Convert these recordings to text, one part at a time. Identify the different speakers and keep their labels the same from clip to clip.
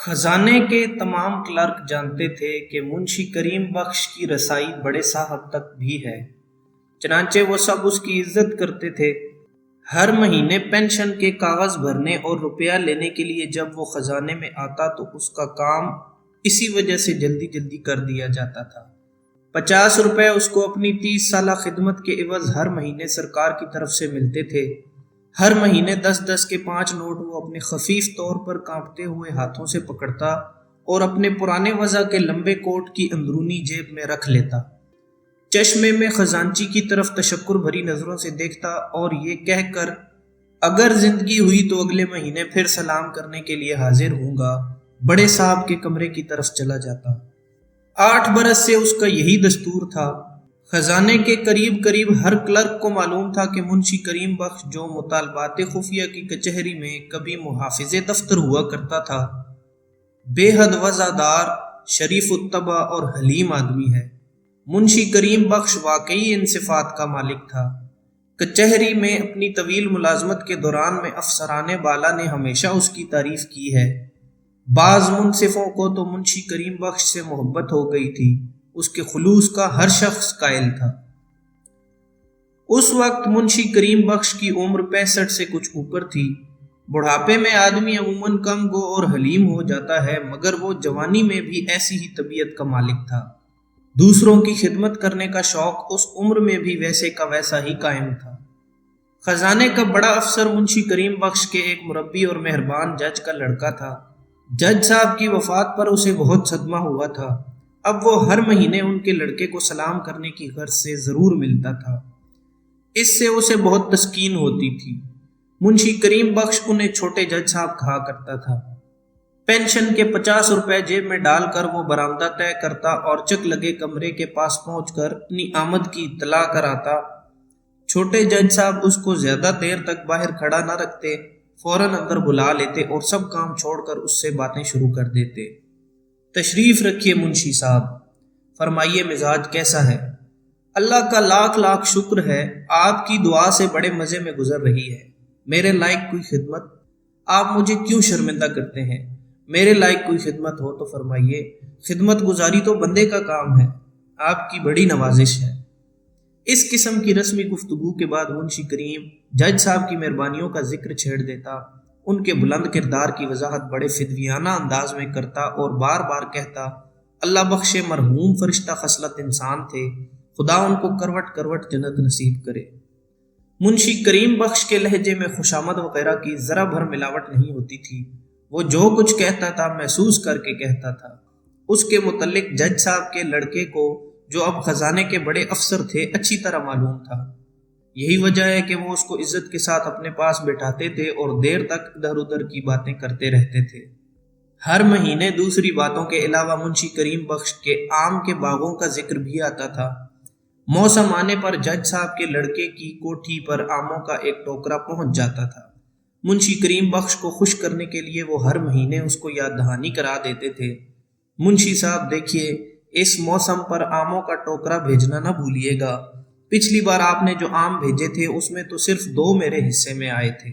Speaker 1: خزانے کے تمام کلرک جانتے تھے کہ منشی کریم بخش کی رسائی بڑے صاحب تک بھی ہے، چنانچہ وہ سب اس کی عزت کرتے تھے۔ ہر مہینے پینشن کے کاغذ بھرنے اور روپیہ لینے کے لیے جب وہ خزانے میں آتا تو اس کا کام اسی وجہ سے جلدی جلدی کر دیا جاتا تھا۔ 50 روپے اس کو اپنی 30 سالہ خدمت کے عوض ہر مہینے سرکار کی طرف سے ملتے تھے۔ ہر مہینے 10 کے 5 نوٹ وہ اپنے خفیف طور پر کانپتے ہوئے ہاتھوں سے پکڑتا اور اپنے پرانے وضع کے لمبے کوٹ کی اندرونی جیب میں رکھ لیتا۔ چشمے میں خزانچی کی طرف تشکر بھری نظروں سے دیکھتا اور یہ کہہ کر اگر زندگی ہوئی تو اگلے مہینے پھر سلام کرنے کے لیے حاضر ہوں گا، بڑے صاحب کے کمرے کی طرف چلا جاتا۔ 8 برس سے اس کا یہی دستور تھا۔ خزانے کے قریب قریب ہر کلرک کو معلوم تھا کہ منشی کریم بخش جو مطالبات خفیہ کی کچہری میں کبھی محافظ دفتر ہوا کرتا تھا، بے حد وفادار، شریف الطبع اور حلیم آدمی ہے۔ منشی کریم بخش واقعی ان صفات کا مالک تھا۔ کچہری میں اپنی طویل ملازمت کے دوران میں افسران بالا نے ہمیشہ اس کی تعریف کی ہے۔ بعض منصفوں کو تو منشی کریم بخش سے محبت ہو گئی تھی، اس کے خلوص کا ہر شخص قائل تھا۔ اس وقت منشی کریم بخش کی عمر 65 سے کچھ اوپر تھی۔ بڑھاپے میں آدمی عموماً کم گو اور حلیم ہو جاتا ہے، مگر وہ جوانی میں بھی ایسی ہی طبیعت کا مالک تھا۔ دوسروں کی خدمت کرنے کا شوق اس عمر میں بھی ویسے کا ویسا ہی قائم تھا۔ خزانے کا بڑا افسر منشی کریم بخش کے ایک مربی اور مہربان جج کا لڑکا تھا۔ جج صاحب کی وفات پر اسے بہت صدمہ ہوا تھا۔ اب وہ ہر مہینے ان کے لڑکے کو سلام کرنے کی غرض سے ضرور ملتا تھا۔ اس سے اسے بہت تسکین ہوتی تھی۔ منشی کریم بخش انہیں چھوٹے جج صاحب کہا کرتا تھا۔ پینشن کے 50 روپے جیب میں ڈال کر وہ برآمدہ طے کرتا اور چک لگے کمرے کے پاس پہنچ کر اپنی آمد کی اطلاع کراتا۔ چھوٹے جج صاحب اس کو زیادہ دیر تک باہر کھڑا نہ رکھتے، فوراً اندر بلا لیتے اور سب کام چھوڑ کر اس سے باتیں شروع کر دیتے۔ تشریف رکھیے منشی صاحب، فرمائیے مزاج کیسا ہے؟ اللہ کا لاکھ لاکھ شکر ہے، آپ کی دعا سے بڑے مزے میں گزر رہی ہے۔ میرے لائق کوئی خدمت؟ آپ مجھے کیوں شرمندہ کرتے ہیں؟ میرے لائق کوئی خدمت ہو تو فرمائیے۔ خدمت گزاری تو بندے کا کام ہے، آپ کی بڑی نوازش ہے۔ اس قسم کی رسمی گفتگو کے بعد منشی کریم جج صاحب کی مہربانیوں کا ذکر چھیڑ دیتا، ان کے بلند کردار کی وضاحت بڑے فدویانہ انداز میں کرتا اور بار بار کہتا، اللہ بخشے مرحوم فرشتہ خصلت انسان تھے، خدا ان کو کروٹ کروٹ جنت نصیب کرے۔ منشی کریم بخش کے لہجے میں خوشامد وغیرہ کی ذرا بھر ملاوٹ نہیں ہوتی تھی۔ وہ جو کچھ کہتا تھا محسوس کر کے کہتا تھا۔ اس کے متعلق جج صاحب کے لڑکے کو، جو اب خزانے کے بڑے افسر تھے، اچھی طرح معلوم تھا۔ یہی وجہ ہے کہ وہ اس کو عزت کے ساتھ اپنے پاس بٹھاتے تھے اور دیر تک ادھر ادھر کی باتیں کرتے رہتے تھے۔ ہر مہینے دوسری باتوں کے علاوہ منشی کریم بخش کے آم کے باغوں کا ذکر بھی آتا تھا۔ موسم آنے پر جج صاحب کے لڑکے کی کوٹھی پر آموں کا ایک ٹوکرا پہنچ جاتا تھا۔ منشی کریم بخش کو خوش کرنے کے لیے وہ ہر مہینے اس کو یاد دہانی کرا دیتے تھے، منشی صاحب دیکھیے، اس موسم پر آموں کا ٹوکرا بھیجنا نہ بھولیے گا۔ پچھلی بار آپ نے جو آم بھیجے تھے اس میں تو صرف 2 میرے حصے میں آئے تھے،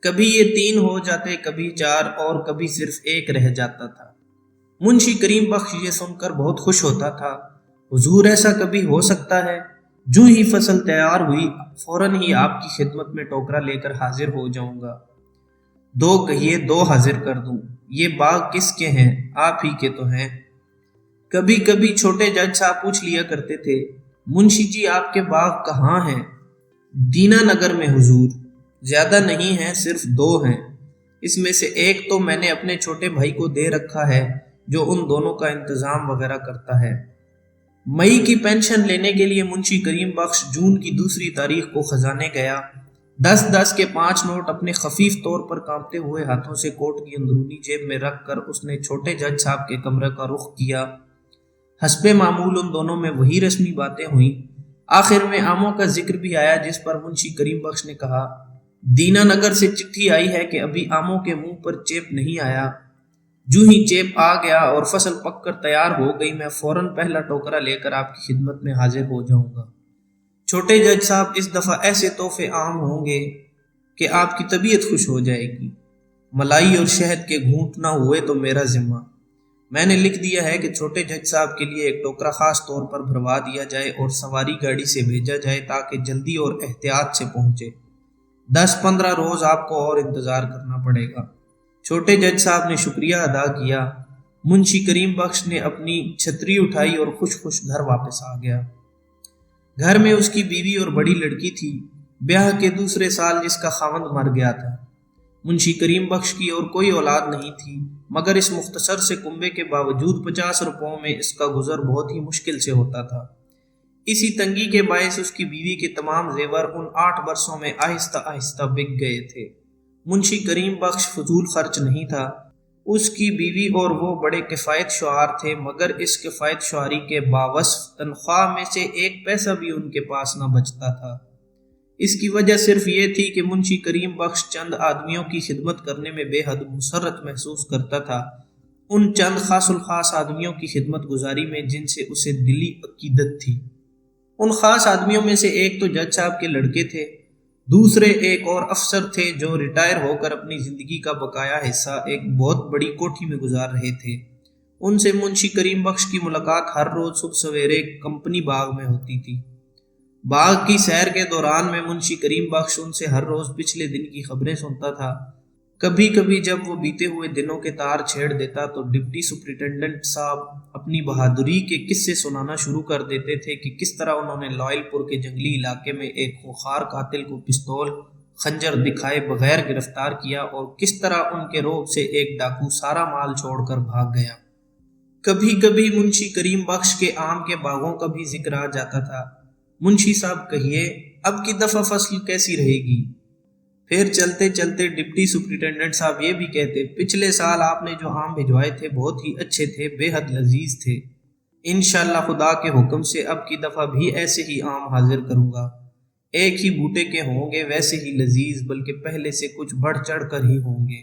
Speaker 1: کبھی یہ 3 ہو جاتے، کبھی 4 اور کبھی صرف 1 رہ جاتا تھا۔ منشی کریم بخش یہ سن کر بہت خوش ہوتا تھا۔ حضور ایسا کبھی ہو سکتا ہے؟ جو ہی فصل تیار ہوئی فوراً ہی آپ کی خدمت میں ٹوکرا لے کر حاضر ہو جاؤں گا۔ 2 کہیے 2 حاضر کر دوں۔ یہ باغ کس کے ہیں؟ آپ ہی کے تو ہیں۔ کبھی کبھی چھوٹے جج صاحب پوچھ لیا کرتے تھے، منشی جی آپ کے باغ کہاں ہیں؟ دینا نگر میں حضور۔ زیادہ نہیں ہیں، صرف 2 ہیں۔ اس میں سے 1 تو میں نے اپنے چھوٹے بھائی کو دے رکھا ہے، جو ان دونوں کا انتظام وغیرہ کرتا ہے۔ مئی کی پینشن لینے کے لیے منشی کریم بخش جون کی 2 تاریخ کو خزانے گیا۔ 10 کے 5 نوٹ اپنے خفیف طور پر کانپتے ہوئے ہاتھوں سے کوٹ کی اندرونی جیب میں رکھ کر اس نے چھوٹے جج صاحب کے کمرے کا رخ کیا۔ حسب معمول ان دونوں میں وہی رسمی باتیں ہوئیں۔ آخر میں آموں کا ذکر بھی آیا، جس پر منشی کریم بخش نے کہا، دینا نگر سے چٹھی آئی ہے کہ ابھی آموں کے منہ پر چیپ نہیں آیا۔ جو ہی چیپ آ گیا اور فصل پک کر تیار ہو گئی، میں فوراً پہلا ٹوکرا لے کر آپ کی خدمت میں حاضر ہو جاؤں گا۔ چھوٹے جج صاحب، اس دفعہ ایسے تحفے عام ہوں گے کہ آپ کی طبیعت خوش ہو جائے گی۔ ملائی اور شہد کے گھونٹ نہ ہوئے تو میرا ذمہ۔ میں نے لکھ دیا ہے کہ چھوٹے جج صاحب کے لیے ایک ٹوکرا خاص طور پر بھروا دیا جائے اور سواری گاڑی سے بھیجا جائے تاکہ جلدی اور احتیاط سے پہنچے۔ 10-15 روز آپ کو اور انتظار کرنا پڑے گا۔ چھوٹے جج صاحب نے شکریہ ادا کیا۔ منشی کریم بخش نے اپنی چھتری اٹھائی اور خوش خوش گھر واپس آ گیا۔ گھر میں اس کی بیوی اور بڑی لڑکی تھی، بیاہ کے دوسرے سال جس کا خاوند مر گیا تھا۔ منشی کریم بخش کی اور کوئی اولاد نہیں تھی، مگر اس مختصر سے کنبے کے باوجود 50 روپوں میں اس کا گزر بہت ہی مشکل سے ہوتا تھا۔ اسی تنگی کے باعث اس کی بیوی کے تمام زیور ان 8 برسوں میں آہستہ آہستہ بک گئے تھے۔ منشی کریم بخش فضول خرچ نہیں تھا۔ اس کی بیوی اور وہ بڑے کفایت شعار تھے، مگر اس کفایت شعاری کے باوصف تنخواہ میں سے 1 پیسہ بھی ان کے پاس نہ بچتا تھا۔ اس کی وجہ صرف یہ تھی کہ منشی کریم بخش چند آدمیوں کی خدمت کرنے میں بے حد مسرت محسوس کرتا تھا، ان چند خاص الخاص آدمیوں کی خدمت گزاری میں جن سے اسے دلی عقیدت تھی۔ ان خاص آدمیوں میں سے ایک تو جج صاحب کے لڑکے تھے، دوسرے ایک اور افسر تھے جو ریٹائر ہو کر اپنی زندگی کا بقایا حصہ ایک بہت بڑی کوٹھی میں گزار رہے تھے۔ ان سے منشی کریم بخش کی ملاقات ہر روز صبح سویرے کمپنی باغ میں ہوتی تھی۔ باغ کی سیر کے دوران میں منشی کریم بخش ان سے ہر روز پچھلے دن کی خبریں سنتا تھا۔ کبھی کبھی جب وہ بیتے ہوئے دنوں کے تار چھیڑ دیتا تو ڈپٹی سپرنٹینڈنٹ صاحب اپنی بہادری کے قصے سنانا شروع کر دیتے تھے کہ کس طرح انہوں نے لائل پور کے جنگلی علاقے میں ایک خوخار قاتل کو پستول خنجر دکھائے بغیر گرفتار کیا اور کس طرح ان کے روب سے ایک ڈاکو سارا مال چھوڑ کر بھاگ گیا۔ کبھی کبھی منشی کریم بخش کے آم کے باغوں کا بھی ذکر آ جاتا تھا۔ منشی صاحب کہیے اب کی دفعہ فصل کیسی رہے گی؟ پھر چلتے چلتے ڈپٹی سپرنٹینڈنٹ صاحب یہ بھی کہتے پچھلے سال آپ نے جو آم بھجوائے تھے بہت ہی اچھے تھے، بے حد لذیذ تھے۔ انشاءاللہ خدا کے حکم سے اب کی دفعہ بھی ایسے ہی آم حاضر کروں گا، ایک ہی بوٹے کے ہوں گے، ویسے ہی لذیذ، بلکہ پہلے سے کچھ بڑھ چڑھ کر ہی ہوں گے۔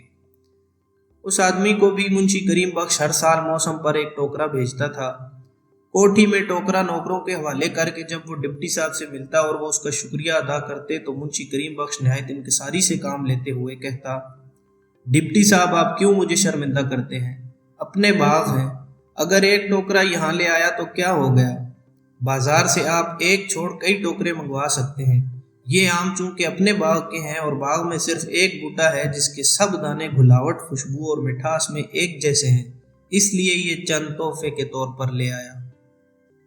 Speaker 1: اس آدمی کو بھی منشی کریم بخش ہر سال موسم پر ایک ٹوکرا بھیجتا تھا۔ کوٹھی میں ٹوکرا نوکروں کے حوالے کر کے جب وہ ڈپٹی صاحب سے ملتا اور وہ اس کا شکریہ ادا کرتے تو منشی کریم بخش نہایت انکساری سے کام لیتے ہوئے کہتا، ڈپٹی صاحب آپ کیوں مجھے شرمندہ کرتے ہیں؟ اپنے باغ ہیں، اگر ایک ٹوکرا یہاں لے آیا تو کیا ہو گیا؟ بازار سے آپ ایک چھوڑ کئی ٹوکرے منگوا سکتے ہیں۔ یہ آم چونکہ اپنے باغ کے ہیں اور باغ میں صرف ایک بوٹا ہے جس کے سب دانے گھلاوٹ، خوشبو اور مٹھاس میں ایک جیسے ہیں، اس لیے یہ چند تحفے کے طور پر لے آیا۔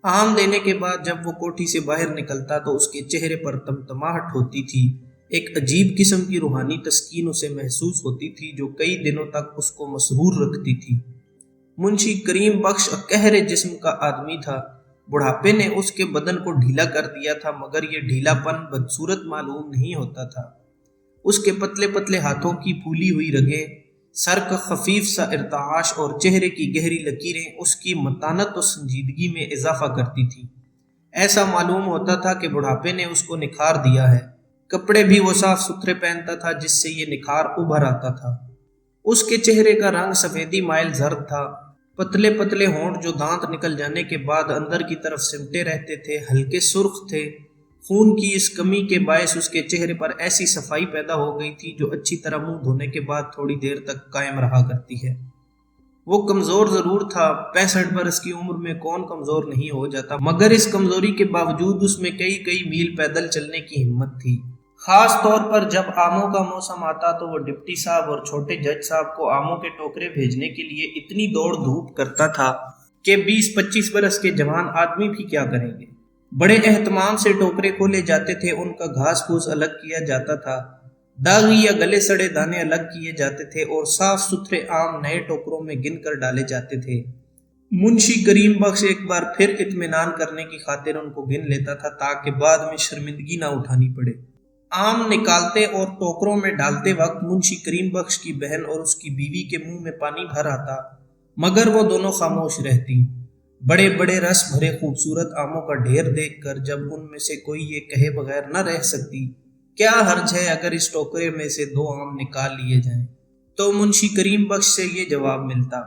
Speaker 1: آم دینے کے بعد جب وہ کوٹھی سے باہر نکلتا تو اس کے چہرے پر تمتماہٹ ہوتی تھی، ایک عجیب قسم کی روحانی تسکین اسے محسوس ہوتی تھی جو کئی دنوں تک اس کو مسرور رکھتی تھی۔ منشی کریم بخش اکہرے جسم کا آدمی تھا، بڑھاپے نے اس کے بدن کو ڈھیلا کر دیا تھا، مگر یہ ڈھیلا پن بدصورت معلوم نہیں ہوتا تھا۔ اس کے پتلے پتلے ہاتھوں کی پھولی ہوئی رگیں، سر کا خفیف سا ارتعاش اور چہرے کی گہری لکیریں اس کی متانت و سنجیدگی میں اضافہ کرتی تھیں۔ ایسا معلوم ہوتا تھا کہ بڑھاپے نے اس کو نکھار دیا ہے۔ کپڑے بھی وہ صاف ستھرے پہنتا تھا جس سے یہ نکھار ابھر آتا تھا۔ اس کے چہرے کا رنگ سفیدی مائل زرد تھا، پتلے پتلے ہونٹ جو دانت نکل جانے کے بعد اندر کی طرف سمٹے رہتے تھے ہلکے سرخ تھے۔ خون کی اس کمی کے باعث اس کے چہرے پر ایسی صفائی پیدا ہو گئی تھی جو اچھی طرح منہ دھونے کے بعد تھوڑی دیر تک قائم رہا کرتی ہے۔ وہ کمزور ضرور تھا، 65 برس کی عمر میں کون کمزور نہیں ہو جاتا، مگر اس کمزوری کے باوجود اس میں کئی کئی میل پیدل چلنے کی ہمت تھی۔ خاص طور پر جب آموں کا موسم آتا تو وہ ڈپٹی صاحب اور چھوٹے جج صاحب کو آموں کے ٹوکرے بھیجنے کے لیے اتنی دوڑ دھوپ کرتا تھا کہ 20-25 برس کے جوان آدمی بھی کیا کریں گے۔ بڑے اہتمام سے ٹوکرے کھولے جاتے تھے، ان کا گھاس پھوس الگ کیا جاتا تھا، داغی یا گلے سڑے دانے الگ کیے جاتے تھے اور صاف ستھرے آم نئے ٹوکروں میں گن کر ڈالے جاتے تھے۔ منشی کریم بخش ایک بار پھر اطمینان کرنے کی خاطر ان کو گن لیتا تھا تاکہ بعد میں شرمندگی نہ اٹھانی پڑے۔ آم نکالتے اور ٹوکروں میں ڈالتے وقت منشی کریم بخش کی بہن اور اس کی بیوی کے منہ میں پانی بھر آتا، مگر وہ دونوں خاموش رہتی۔ بڑے بڑے رس بھرے خوبصورت آموں کا ڈھیر دیکھ کر جب ان میں سے کوئی یہ کہے بغیر نہ رہ سکتی کیا حرج ہے اگر اس ٹوکرے میں سے 2 آم نکال لیے جائیں، تو منشی کریم بخش سے یہ جواب ملتا،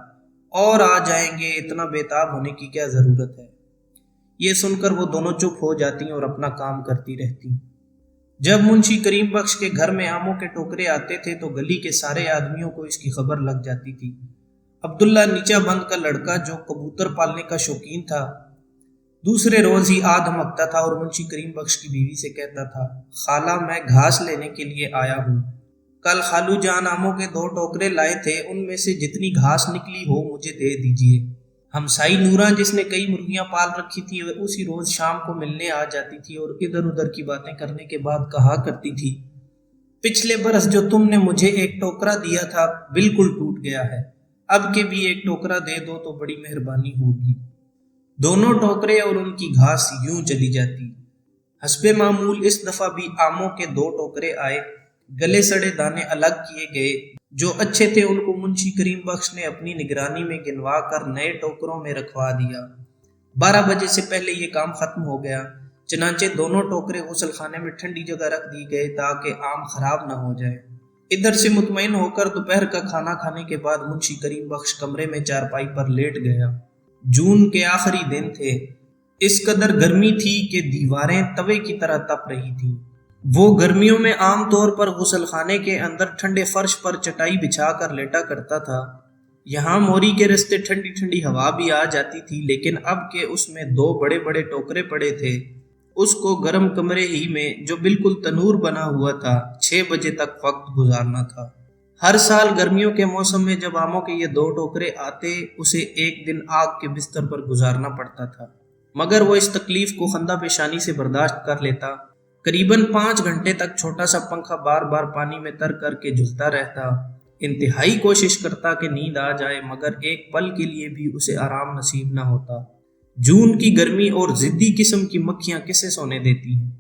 Speaker 1: اور آ جائیں گے، اتنا بےتاب ہونے کی کیا ضرورت ہے۔ یہ سن کر وہ دونوں چپ ہو جاتی اور اپنا کام کرتی رہتی۔ جب منشی کریم بخش کے گھر میں آموں کے ٹوکرے آتے تھے تو گلی کے سارے آدمیوں کو اس کی خبر لگ جاتی تھی۔ عبداللہ نیچا بند کا لڑکا جو کبوتر پالنے کا شوقین تھا، دوسرے روز ہی آ دھمکتا تھا اور منشی کریم بخش کی بیوی سے کہتا تھا، خالہ میں گھاس لینے کے لیے آیا ہوں، کل خالو جان آموں کے 2 ٹوکرے لائے تھے، ان میں سے جتنی گھاس نکلی ہو مجھے دے دیجیے۔ ہمسائی نورا جس نے کئی مرغیاں پال رکھی تھی وہ اسی روز شام کو ملنے آ جاتی تھی اور ادھر ادھر کی باتیں کرنے کے بعد کہا کرتی تھی، پچھلے برس جو تم نے مجھے 1 ٹوکرا دیا تھا بالکل ٹوٹ گیا ہے، اب کے بھی 1 ٹوکرا دے دو تو بڑی مہربانی ہوگی۔ دونوں ٹوکرے اور ان کی گھاس یوں چلی جاتی۔ حسب معمول اس دفعہ بھی آموں کے 2 ٹوکرے آئے، گلے سڑے دانے الگ کیے گئے، جو اچھے تھے ان کو منشی کریم بخش نے اپنی نگرانی میں گنوا کر نئے ٹوکروں میں رکھوا دیا۔ 12 بجے سے پہلے یہ کام ختم ہو گیا، چنانچہ دونوں ٹوکرے غسل خانے میں ٹھنڈی جگہ رکھ دی گئے تاکہ آم خراب نہ ہو جائے۔ ادھر سے مطمئن ہو کر دوپہر کا کھانا کھانے کے بعد منشی کریم بخش کمرے میں چارپائی پر لیٹ گیا۔ جون کے آخری دن تھے، اس قدر گرمی تھی کہ دیواریں توے کی طرح تپ رہی تھیں۔ وہ گرمیوں میں عام طور پر غسل خانے کے اندر ٹھنڈے فرش پر چٹائی بچھا کر لیٹا کرتا تھا۔ یہاں موری کے رستے ٹھنڈی ٹھنڈی ہوا بھی آ جاتی تھی، لیکن اب کہ اس میں 2 بڑے بڑے ٹوکرے پڑے تھے، اس کو گرم کمرے ہی میں جو بالکل تنور بنا ہوا تھا 6 بجے تک وقت گزارنا تھا۔ ہر سال گرمیوں کے موسم میں جب آموں کے یہ 2 ٹوکرے آتے اسے ایک دن آگ کے بستر پر گزارنا پڑتا تھا، مگر وہ اس تکلیف کو خندہ پیشانی سے برداشت کر لیتا۔ قریباً 5 گھنٹے تک چھوٹا سا پنکھا بار بار پانی میں تر کر کے جھلتا رہتا، انتہائی کوشش کرتا کہ نیند آ جائے، مگر ایک پل کے لیے بھی اسے آرام نصیب نہ ہوتا۔ جون کی گرمی اور ضدی قسم کی مکھیاں کسے سونے دیتی ہیں۔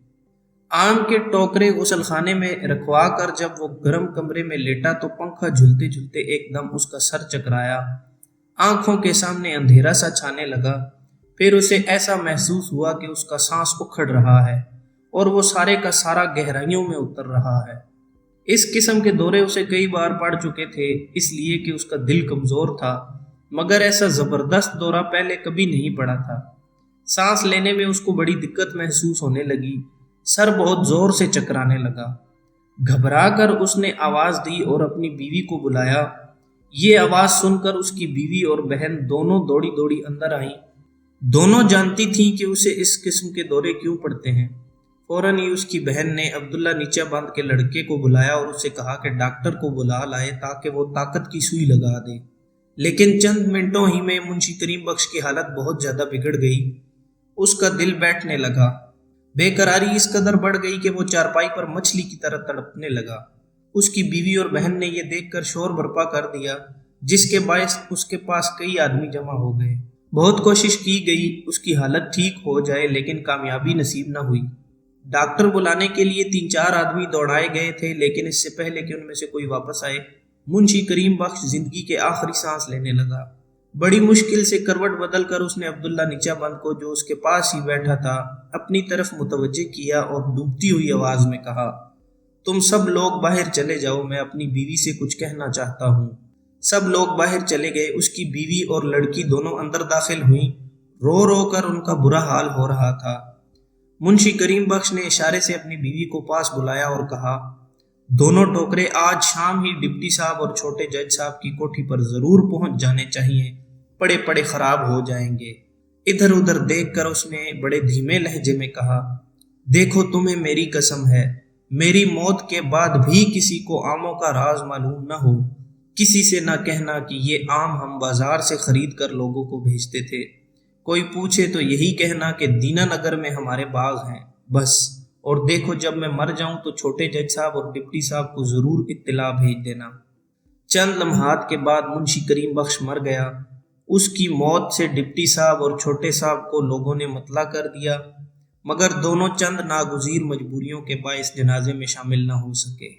Speaker 1: آم کے ٹوکرے غسل خانے میں رکھوا کر جب وہ گرم کمرے میں لیٹا تو پنکھا جھلتے جھلتے ایک دم اس کا سر چکرایا، آنکھوں کے سامنے اندھیرا سا چھانے لگا، پھر اسے ایسا محسوس ہوا کہ اس کا سانس اکھڑ رہا ہے اور وہ سارے کا سارا گہرائیوں میں اتر رہا ہے۔ اس قسم کے دورے اسے کئی بار پڑ چکے تھے، اس لیے کہ اس کا دل کمزور تھا، مگر ایسا زبردست دورہ پہلے کبھی نہیں پڑا تھا۔ سانس لینے میں اس کو بڑی دقت محسوس ہونے لگی، سر بہت زور سے چکرانے لگا۔ گھبرا کر اس نے آواز دی اور اپنی بیوی کو بلایا۔ یہ آواز سن کر اس کی بیوی اور بہن دونوں دوڑی دوڑی اندر آئیں۔ دونوں جانتی تھیں کہ اسے اس قسم کے دورے کیوں پڑتے ہیں۔ فوراً ہی اس کی بہن نے عبداللہ نیچا بند کے لڑکے کو بلایا اور اسے کہا کہ ڈاکٹر کو بلا لائے تاکہ وہ طاقت کی سوئی لگا دے۔ لیکن چند منٹوں ہی میں منشی کریم بخش کی حالت بہت زیادہ بگڑ گئی۔ اس کا دل بیٹھنے لگا، بے قراری اس قدر بڑھ گئی کہ وہ چارپائی پر مچھلی کی طرح تڑپنے لگا۔ اس کی بیوی اور بہن نے یہ دیکھ کر شور برپا کر دیا، جس کے باعث اس کے پاس کئی آدمی جمع ہو گئے۔ بہت کوشش کی گئی اس کی حالت ٹھیک ہو جائے، لیکن کامیابی نصیب نہ ہوئی۔ ڈاکٹر بلانے کے لیے 3-4 آدمی دوڑائے گئے تھے، لیکن اس سے پہلے کہ ان میں سے کوئی واپس آئے، منشی کریم بخش زندگی کے آخری سانس لینے لگا۔ بڑی مشکل سے کروٹ بدل کر اس نے عبداللہ نیچا بند کو، جو اس کے پاس ہی بیٹھا تھا، اپنی طرف متوجہ کیا اور ڈوبتی ہوئی آواز میں کہا، تم سب لوگ باہر چلے جاؤ، میں اپنی بیوی سے کچھ کہنا چاہتا ہوں۔ سب لوگ باہر چلے گئے۔ اس کی بیوی اور لڑکی دونوں اندر داخل ہوئیں، رو رو کر ان کا برا حال ہو رہا تھا۔ منشی کریم بخش نے اشارے سے اپنی بیوی کو پاس بلایا اور کہا، دونوں ٹوکرے آج شام ہی ڈپٹی صاحب اور چھوٹے جج صاحب کی کوٹھی پر ضرور پہنچ جانے چاہیے، پڑے پڑے خراب ہو جائیں گے۔ ادھر ادھر دیکھ کر اس نے بڑے دھیمے لہجے میں کہا، دیکھو تمہیں میری قسم ہے، میری موت کے بعد بھی کسی کو آموں کا راز معلوم نہ ہو، کسی سے نہ کہنا کہ یہ آم ہم بازار سے خرید کر لوگوں کو بھیجتے تھے، کوئی پوچھے تو یہی کہنا کہ دینا نگر میں ہمارے باغ ہیں، بس۔ اور دیکھو جب میں مر جاؤں تو چھوٹے جج صاحب اور ڈپٹی صاحب کو ضرور اطلاع بھیج دینا۔ چند لمحات کے بعد منشی کریم بخش مر گیا۔ اس کی موت سے ڈپٹی صاحب اور چھوٹے صاحب کو لوگوں نے مطلع کر دیا، مگر دونوں چند ناگزیر مجبوریوں کے باعث جنازے میں شامل نہ ہو سکے۔